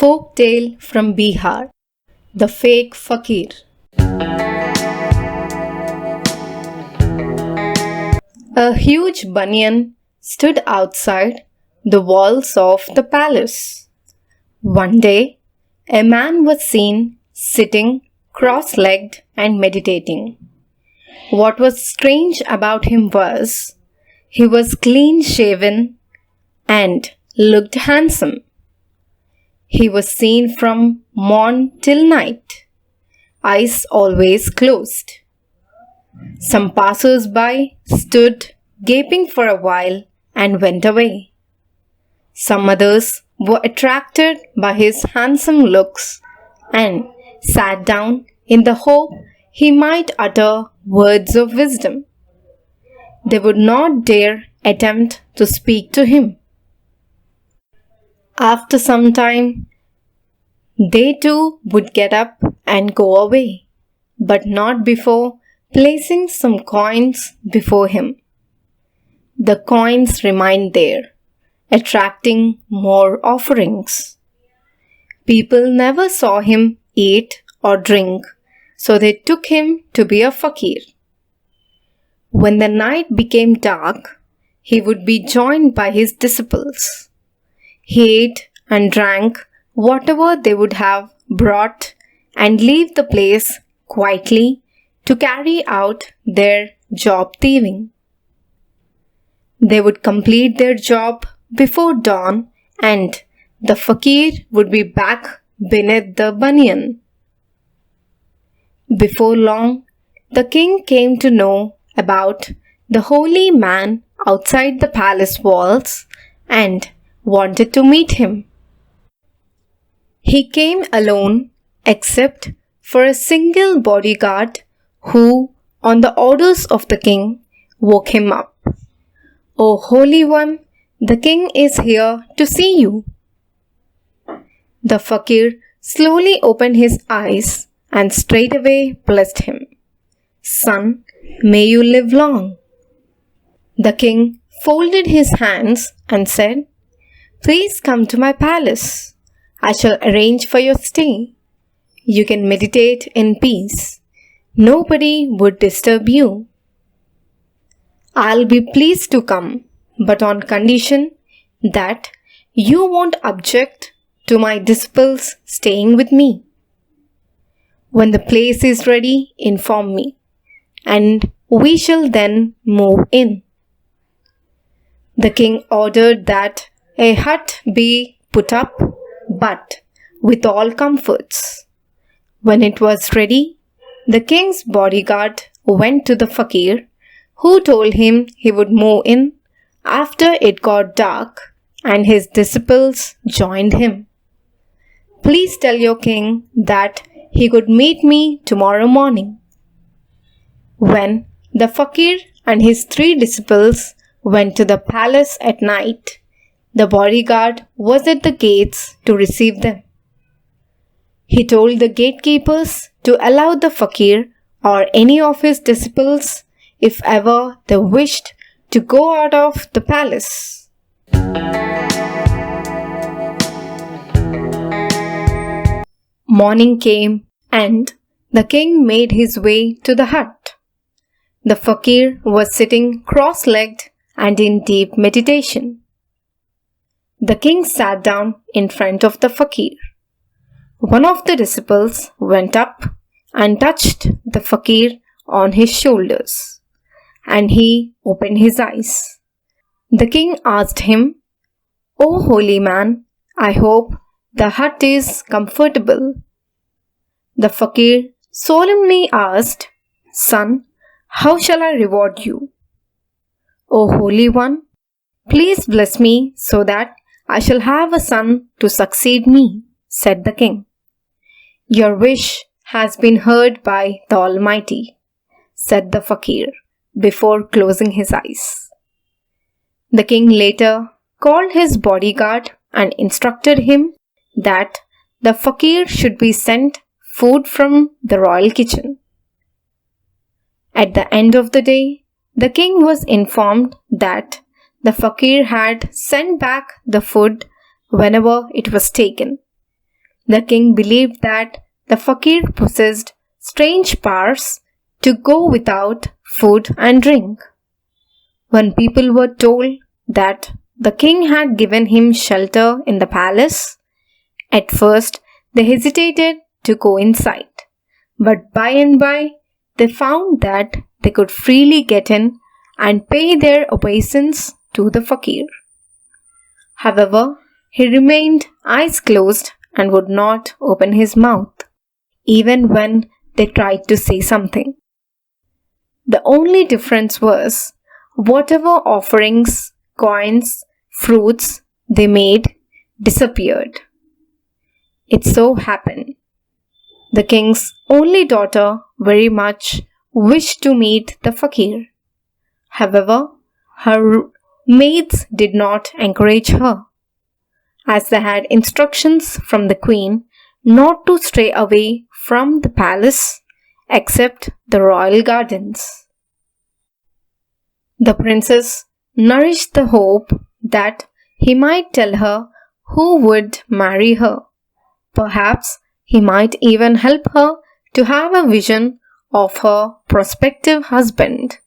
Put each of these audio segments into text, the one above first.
Folktale from Bihar. The Fake Fakir. A huge banyan stood outside the walls of the palace. One day, a man was seen sitting cross-legged and meditating. What was strange about him was he was clean shaven and looked handsome. He was seen from morn till night, eyes always closed. Some passers-by stood gaping for a while and went away. Some others were attracted by his handsome looks and sat down in the hope he might utter words of wisdom. They would not dare attempt to speak to him. After some time, they too would get up and go away, but not before placing some coins before him. The coins remained there, attracting more offerings. People never saw him eat or drink, so they took him to be a fakir. When the night became dark, he would be joined by his disciples. He ate and drank whatever they would have brought and leave the place quietly to carry out their job thieving. They would complete their job before dawn and the fakir would be back beneath the banyan. Before long, the king came to know about the holy man outside the palace walls and wanted to meet him. He came alone except for a single bodyguard who, on the orders of the king, woke him up. "O Holy One, the king is here to see you." The fakir slowly opened his eyes and straightway blessed him. "Son, may you live long." The king folded his hands and said, "Please come to my palace. I shall arrange for your stay. You can meditate in peace. Nobody would disturb you." "I'll be pleased to come, but on condition that you won't object to my disciples staying with me. When the place is ready, inform me, and we shall then move in." The king ordered that a hut be put up, but with all comforts. When it was ready, the king's bodyguard went to the fakir, who told him he would move in after it got dark, and his disciples joined him. "Please tell your king that he could meet me tomorrow morning." When the fakir and his 3 disciples went to the palace at night, the bodyguard was at the gates to receive them. He told the gatekeepers to allow the fakir or any of his disciples if ever they wished to go out of the palace. Morning came and the king made his way to the hut. The fakir was sitting cross-legged and in deep meditation. The king sat down in front of the fakir. One of the disciples went up and touched the fakir on his shoulders, and he opened his eyes. The king asked him, "O holy man, I hope the hut is comfortable." The fakir solemnly asked, "Son, how shall I reward you?" "O Holy One, please bless me so that I shall have a son to succeed me," said the king. "Your wish has been heard by the Almighty," said the fakir before closing his eyes. The king later called his bodyguard and instructed him that the fakir should be sent food from the royal kitchen. At the end of the day, the king was informed that the fakir had sent back the food whenever it was taken, The king believed that the fakir possessed strange powers to go without food and drink. When people were told that the king had given him shelter in the palace, at first they hesitated to go inside, but by and by they found that they could freely get in and pay their obeisance to the fakir. However, he remained eyes closed and would not open his mouth, even when they tried to say something. The only difference was whatever offerings, coins, fruits they made disappeared. It so happened the king's only daughter very much wished to meet the fakir. However, her maids did not encourage her, as they had instructions from the queen not to stray away from the palace except the royal gardens. The princess nourished the hope that he might tell her who would marry her. Perhaps he might even help her to have a vision of her prospective husband.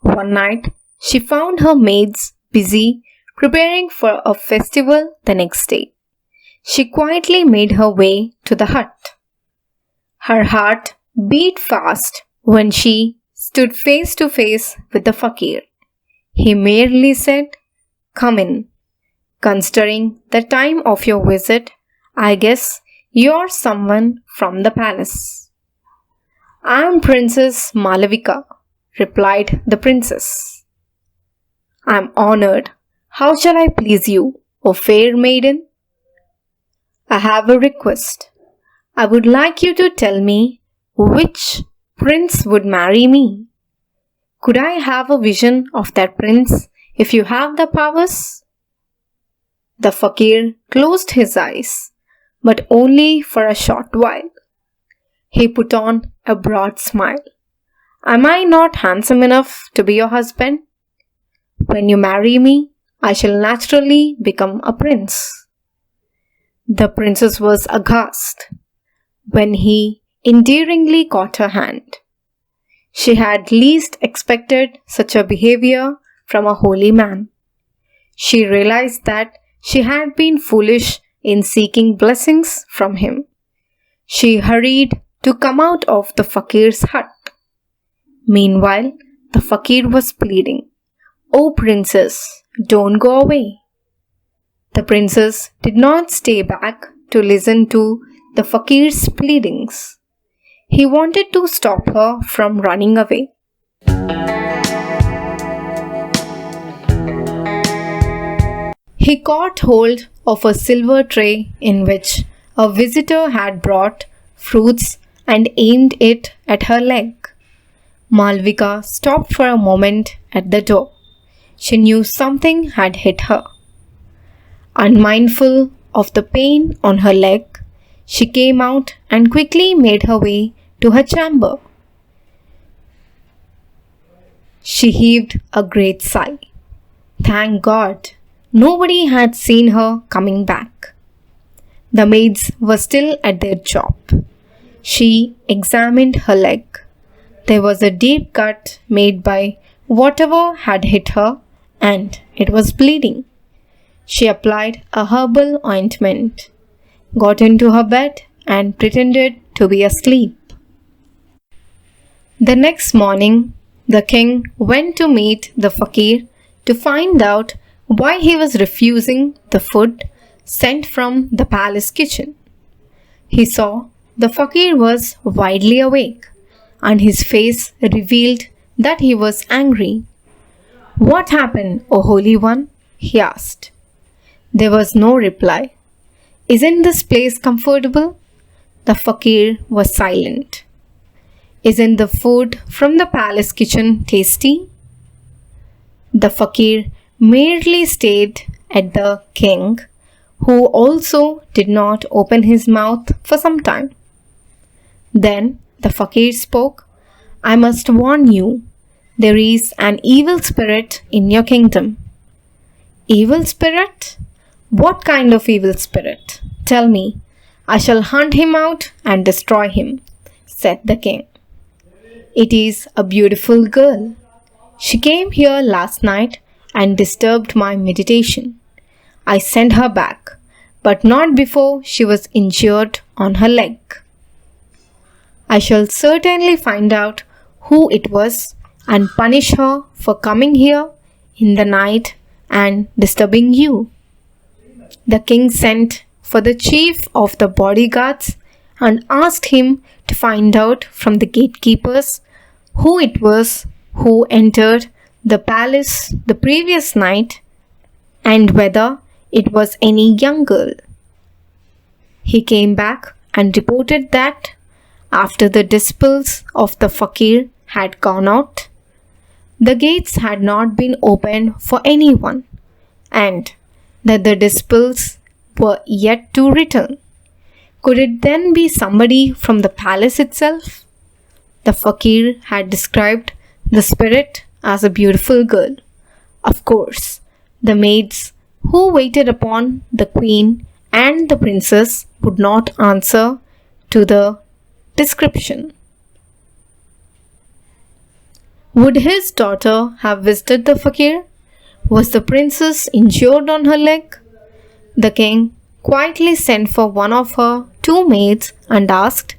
One night, she found her maids busy preparing for a festival the next day. She quietly made her way to the hut. Her heart beat fast when she stood face to face with the fakir. He merely said, "Come in. Considering the time of your visit, I guess you're someone from the palace." "I'm Princess Malavika," replied the princess. "I'm honored. How shall I please you, O fair maiden?" "I have a request. I would like you to tell me which prince would marry me. Could I have a vision of that prince if you have the powers?" The fakir closed his eyes, but only for a short while. He put on a broad smile. "Am I not handsome enough to be your husband? When you marry me, I shall naturally become a prince." The princess was aghast when he endearingly caught her hand. She had least expected such a behavior from a holy man. She realized that she had been foolish in seeking blessings from him. She hurried to come out of the fakir's hut. Meanwhile, the fakir was pleading, "Oh princess, don't go away." The princess did not stay back to listen to the fakir's pleadings. He wanted to stop her from running away. He caught hold of a silver tray in which a visitor had brought fruits and aimed it at her leg. Malvika stopped for a moment at the door. She knew something had hit her. Unmindful of the pain on her leg, she came out and quickly made her way to her chamber. She heaved a great sigh. Thank God, nobody had seen her coming back. The maids were still at their job. She examined her leg. There was a deep cut made by whatever had hit her, and it was bleeding. She applied a herbal ointment, got into her bed, and pretended to be asleep. The next morning, the king went to meet the fakir to find out why he was refusing the food sent from the palace kitchen. He saw the fakir was widely awake, and his face revealed that he was angry. "What happened, O Holy One?" he asked. There was no reply. "Isn't this place comfortable?" The fakir was silent. "Isn't the food from the palace kitchen tasty?" The fakir merely stared at the king, who also did not open his mouth for some time. Then the fakir spoke, "I must warn you, there is an evil spirit in your kingdom." "Evil spirit? What kind of evil spirit?" "Tell me, I shall hunt him out and destroy him," said the king. "It is a beautiful girl. She came here last night and disturbed my meditation. I sent her back, but not before she was injured on her leg. I shall certainly find out who it was and punish her for coming here in the night and disturbing you." The king sent for the chief of the bodyguards and asked him to find out from the gatekeepers who it was who entered the palace the previous night and whether it was any young girl. He came back and reported that after the disciples of the Fakir had gone out, the gates had not been opened for anyone, and that the disciples were yet to return. Could it then be somebody from the palace itself? The Fakir had described the spirit as a beautiful girl. Of course, the maids who waited upon the queen and the princess would not answer to the description. Would his daughter have visited the Fakir? Was the princess injured on her leg? The king quietly sent for one of her two maids and asked,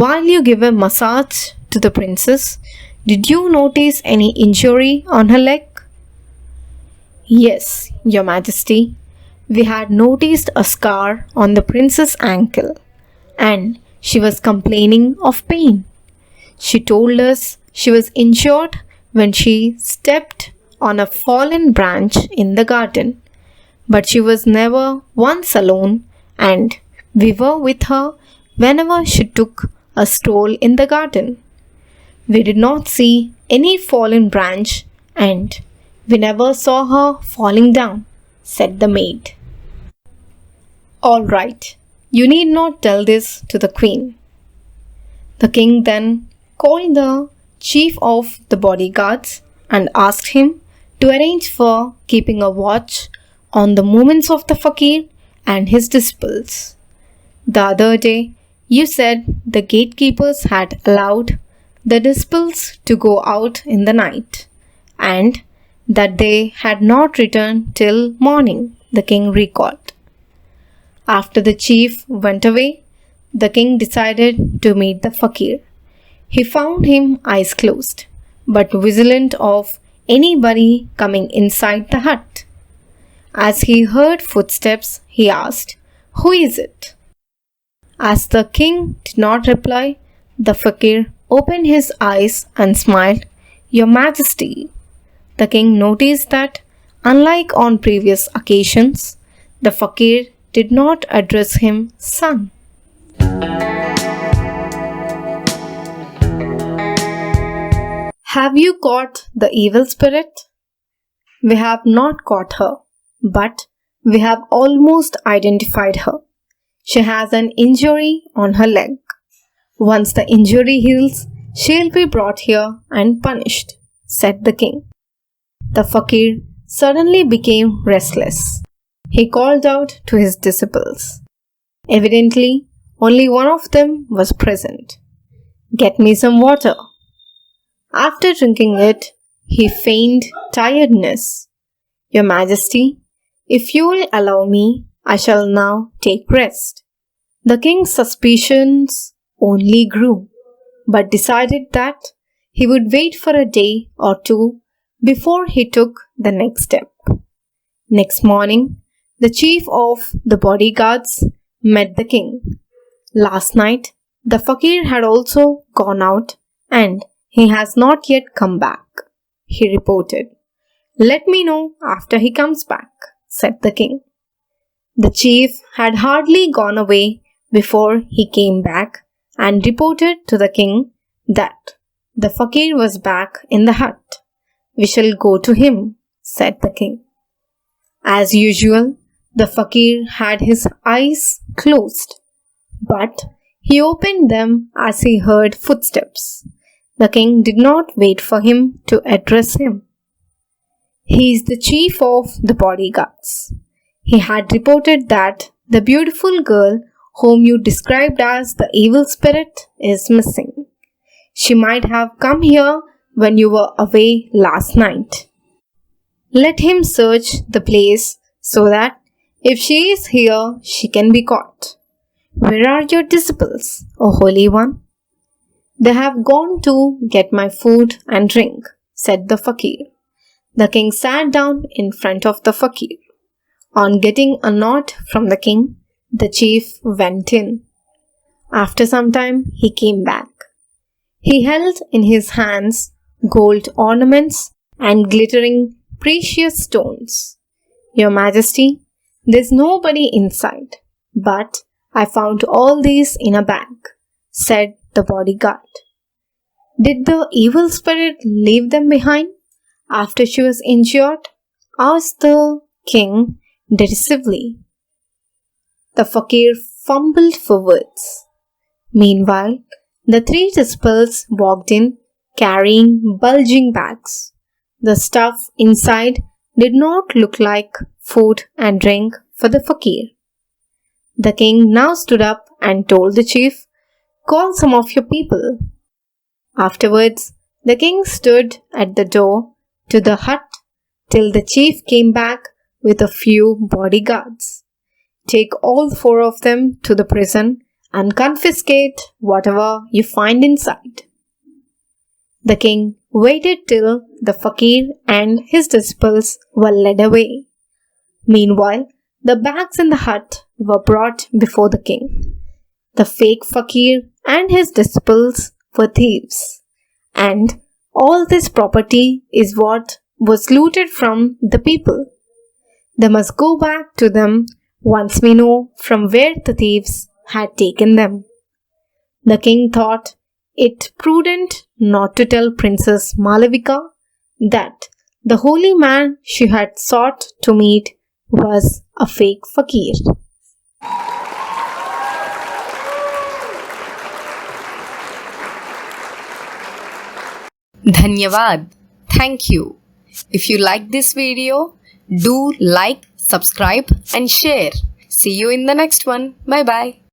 "While you give a massage to the princess, did you notice any injury on her leg?" "Yes, Your Majesty. We had noticed a scar on the princess' ankle, and she was complaining of pain. She told us she was injured when she stepped on a fallen branch in the garden, but she was never once alone, and we were with her whenever she took a stroll in the garden. We did not see any fallen branch, and we never saw her falling down," said the maid. "All right, you need not tell this to the queen." The king then called the chief of the bodyguards and asked him to arrange for keeping a watch on the movements of the Fakir and his disciples. "The other day, you said the gatekeepers had allowed the disciples to go out in the night, and that they had not returned till morning," the king recalled. After the chief went away, the king decided to meet the Fakir. He found him eyes closed, but vigilant of anybody coming inside the hut. As he heard footsteps, he asked, "Who is it?" As the king did not reply, the Fakir opened his eyes and smiled, "Your Majesty." The king noticed that, unlike on previous occasions, the Fakir did not address him son. Have you caught the evil spirit? We have not caught her, but we have almost identified her. She has an injury on her leg. Once the injury heals, she'll be brought here and punished, said the king. The Fakir suddenly became restless. He called out to his disciples. Evidently, only one of them was present. "Get me some water." After drinking it, he feigned tiredness. "Your Majesty, if you will allow me, I shall now take rest." The king's suspicions only grew, but decided that he would wait for a day or two before he took the next step. Next morning, the chief of the bodyguards met the king. Last night, the Fakir had also gone out and he has not yet come back, he reported. "Let me know after he comes back," said the king. The chief had hardly gone away before he came back and reported to the king that the Fakir was back in the hut. "We shall go to him," said the king. As usual, the Fakir had his eyes closed, but he opened them as he heard footsteps. The king did not wait for him to address him. "He is the chief of the bodyguards." He had reported that The beautiful girl whom you described as the evil spirit is missing. She might have come here when you were away last night. Let him search the place so that if she is here, she can be caught. Where are your disciples, O Holy One? They have gone to get my food and drink, said the Fakir. The king sat down in front of the Fakir. On getting a nod from the king, the chief went in. After some time, he came back. He held in his hands gold ornaments and glittering precious stones. Your Majesty, there's nobody inside, but I found all these in a bag, said the bodyguard. Did the evil spirit leave them behind after she was injured? Asked the king derisively. The Fakir fumbled for words. Meanwhile, the three disciples walked in carrying bulging bags. The stuff inside did not look like food and drink for the Fakir. The king now stood up and told the chief, "Call some of your people." Afterwards, the king stood at the door to the hut till the chief came back with a few bodyguards. Take all four of them to the prison and confiscate whatever you find inside. The king waited till the Fakir and his disciples were led away. Meanwhile, the bags in the hut were brought before the king. The fake Fakir and his disciples were thieves, and all this property is what was looted from the people. They must go back to them once we know from where the thieves had taken them. The king thought it prudent not to tell Princess Malavika that the holy man she had sought to meet was a fake Fakir. Dhanyavad. Thank you. If you like this video, do like, subscribe and share. See you in the next one. Bye bye.